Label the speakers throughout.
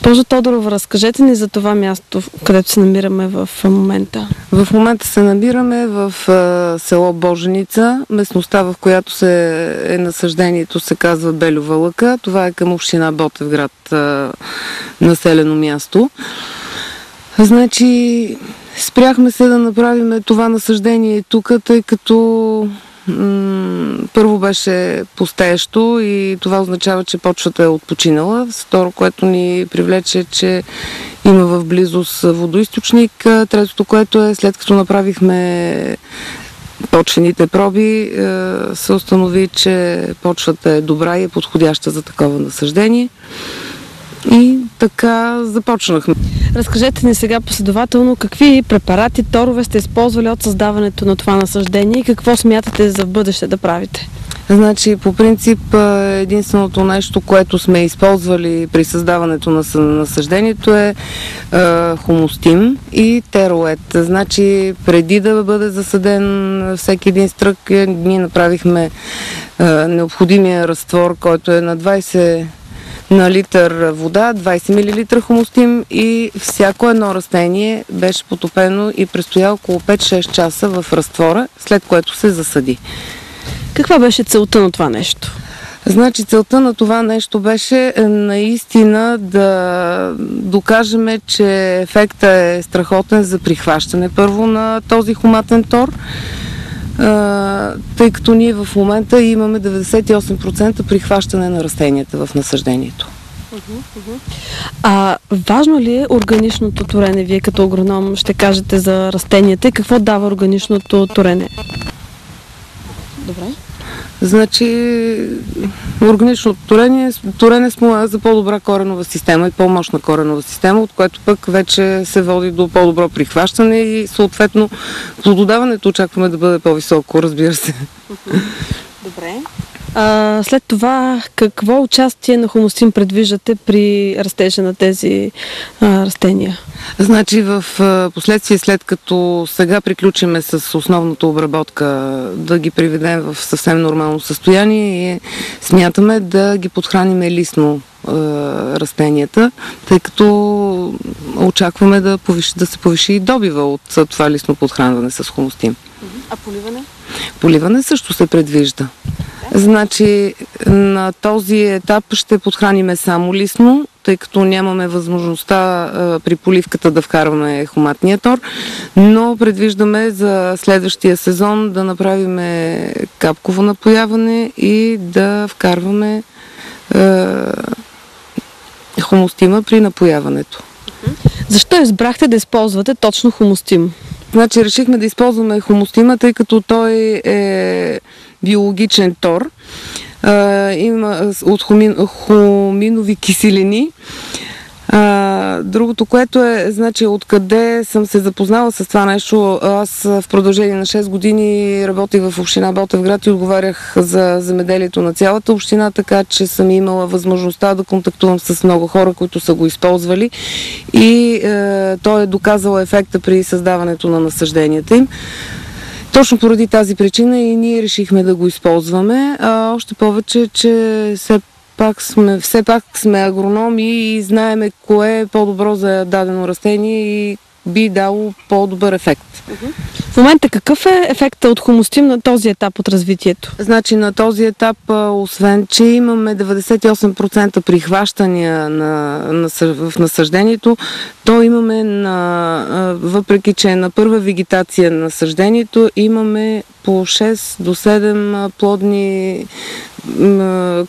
Speaker 1: Госпожо Тодорова, разкажете ни за това място, където се намираме в момента.
Speaker 2: В момента се намираме в село Боженица. Местността, в която е насъждението, се казва Бельова лъка. Това е към община Ботевград, населено място. Значи, спряхме се да направим това насъждение тук, тъй като първо беше пустеещо и това означава, че почвата е отпочинала. Второ, което ни привлече, че има в близост водоизточник. Третото, което е, след като направихме почвените проби, се установи, че почвата е добра и е подходяща за такова насъждение. И така започнахме.
Speaker 1: Разкажете ни сега последователно какви препарати, торове сте използвали от създаването на това насъждение и какво смятате за бъдеще да правите?
Speaker 2: Значи, по принцип, единственото нещо, което сме използвали при създаването на насъждението е хумустим и тероет. Значи, преди да бъде засаден всеки един стрък, ние направихме необходимия разтвор, който е на 20 на литър вода, 20 мл хумустим и всяко едно растение беше потопено и престоя около 5-6 часа в разтвора, след което се засади.
Speaker 1: Каква беше целта на това нещо?
Speaker 2: Значи целта на това нещо беше наистина да докажем, че ефектът е страхотен за прихващане първо на този хуматен тор, тъй като ние в момента имаме 98% прихващане на растенията в насъждението.
Speaker 1: Важно ли е органичното торене? Вие като агроном ще кажете за растенията и какво дава органичното торене? Добре.
Speaker 2: Значи, органичното торене спомага за по-добра коренова система и по-мощна коренова система, от което пък вече се води до по-добро прихващане и съответно плододаването очакваме да бъде по-високо, разбира се.
Speaker 1: Добре. След това, какво участие на хумустим предвиждате при растежа на тези растения?
Speaker 2: Значи в последствие, след като сега приключиме с основната обработка, да ги приведем в съвсем нормално състояние, смятаме да ги подхраним лисно растенията, тъй като очакваме да се повиши и добива от това лисно подхранване с хумустим.
Speaker 1: А поливане?
Speaker 2: Поливане също се предвижда. Значи на този етап ще подхраним само лисно, тъй като нямаме възможността при поливката да вкарваме хуматния тор, но предвиждаме за следващия сезон да направим капково напояване и да вкарваме хумустима при напояването.
Speaker 1: Защо избрахте да използвате точно хумустим?
Speaker 2: Значи решихме да използваме хумустима, тъй като той е биологичен тор. Има от хуминови киселини. Другото, което е, значи, откъде съм се запознала с това нещо. Аз в продължение на 6 години работих в община Ботевград и отговарях за земеделието на цялата община, така че съм имала възможността да контактувам с много хора, които са го използвали и той е доказал ефекта при създаването на насъжденията им. Точно поради тази причина и ние решихме да го използваме, още повече, че все пак сме агрономи и знаеме кое е по-добро за дадено растение и би дало по-добър ефект.
Speaker 1: В момента какъв е ефектът от хумустим на този етап от развитието? Значи
Speaker 2: на този етап, освен че имаме 98% прихващания в насъждението, то имаме, въпреки че на първа вегетация на насъждението, имаме по 6 до 7 плодни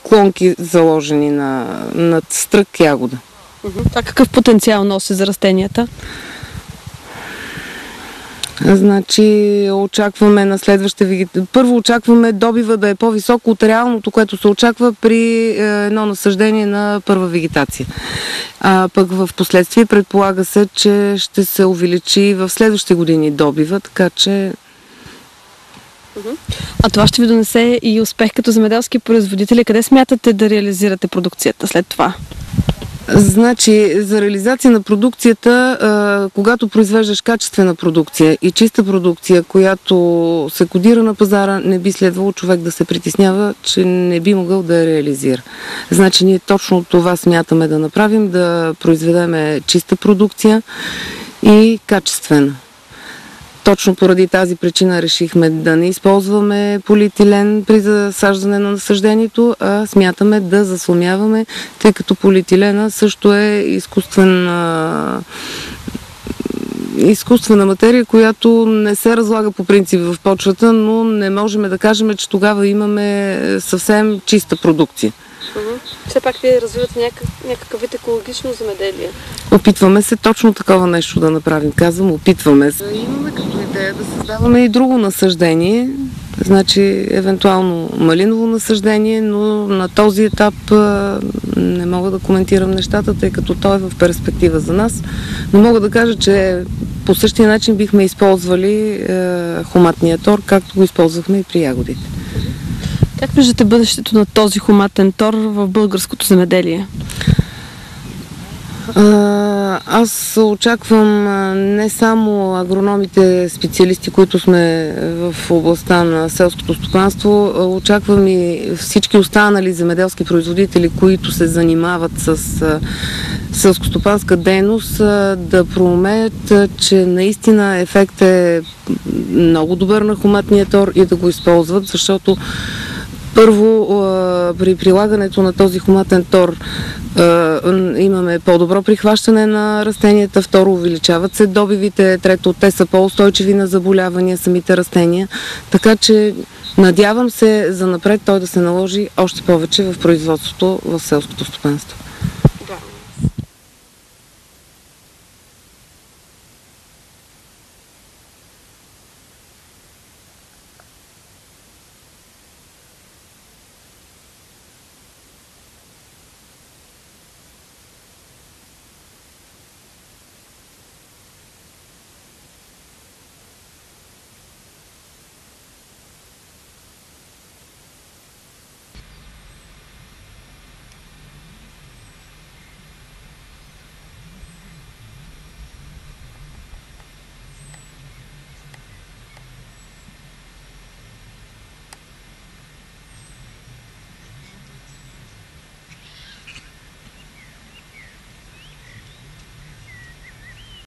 Speaker 2: клонки заложени на стрък ягода.
Speaker 1: А какъв потенциал носи за растенията?
Speaker 2: Значи очакваме на следваща вегетация. Първо очакваме добива да е по-високо от реалното, което се очаква при едно насъждение на първа вегетация. А пък в последствие предполага се, че ще се увеличи в следващите години добива, така че...
Speaker 1: А това ще ви донесе и успех като земеделски производители. Къде смятате да реализирате продукцията след това?
Speaker 2: Значи, за реализация на продукцията, когато произвеждаш качествена продукция и чиста продукция, която се кодира на пазара, не би следвало човек да се притеснява, че не би могъл да я реализира. Значи, ние точно това смятаме да направим, да произведеме чиста продукция и качествена. Точно поради тази причина решихме да не използваме полиетилен при засаждане на насаждението, а смятаме да заслоняваме, тъй като полиетилена също е изкуствена материя, която не се разлага по принцип в почвата, но не можем да кажем, че тогава имаме съвсем чиста продукция.
Speaker 1: Все пак вие развивате някакъв вид екологично земеделие.
Speaker 2: Опитваме се точно такова нещо да направим. Казвам, опитваме се. Имаме като идея да създаваме и друго насаждение, значи евентуално малиново насаждение, но на този етап не мога да коментирам нещата, тъй като той е в перспектива за нас. Но мога да кажа, че по същия начин бихме използвали хуматния тор, както го използвахме и при ягодите.
Speaker 1: Как виждате бъдещето на този хуматен тор в българското земеделие?
Speaker 2: Аз очаквам не само агрономите, специалисти, които сме в областта на селското стопанство, очаквам и всички останали земеделски производители, които се занимават с селскостопанска дейност, да проумеят, че наистина ефект е много добър на хуматния тор и да го използват, защото първо, при прилагането на този хуматен тор имаме по-добро прихващане на растенията, второ, увеличават се добивите, трето, те са по-устойчиви на заболявания, самите растения, така че надявам се занапред той да се наложи още повече в производството в селското стопанство.